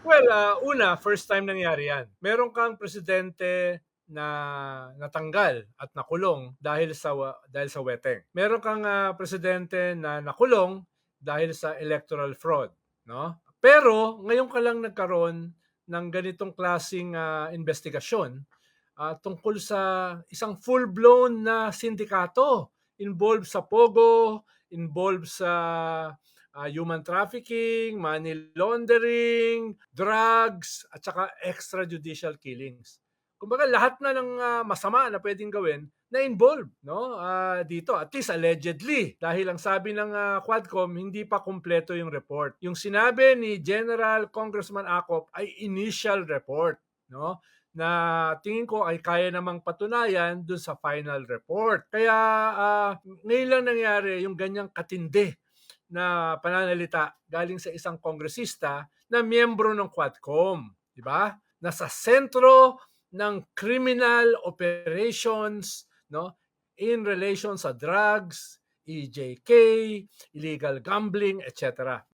Well, una, first time nangyari 'yan. Meron kang presidente na natanggal at nakulong dahil sa weteng. Meron kang, presidente na nakulong dahil sa electoral fraud, 'no? Pero ngayon ka lang nagkaroon ng ganitong klaseng, investigasyon, tungkol sa isang full-blown na sindikato. Involved sa pogo, involved sa human trafficking, money laundering, drugs, at saka extrajudicial killings. Kumbaga lahat na ng masama na pwedeng gawin na involved, no? Dito, at least allegedly, dahil ang sabi ng Quadcom hindi pa kumpleto yung report. Yung sinabi ni General Congressman Acop ay initial report, no? Na tingin ko ay kaya namang patunayan dun sa final report. Kaya ngayon lang nangyari yung ganyang katindi na pananalita galing sa isang kongresista na miyembro ng Quadcom, di ba? Nasa sentro ng criminal operations, no, in relation sa drugs, EJK, illegal gambling, etc.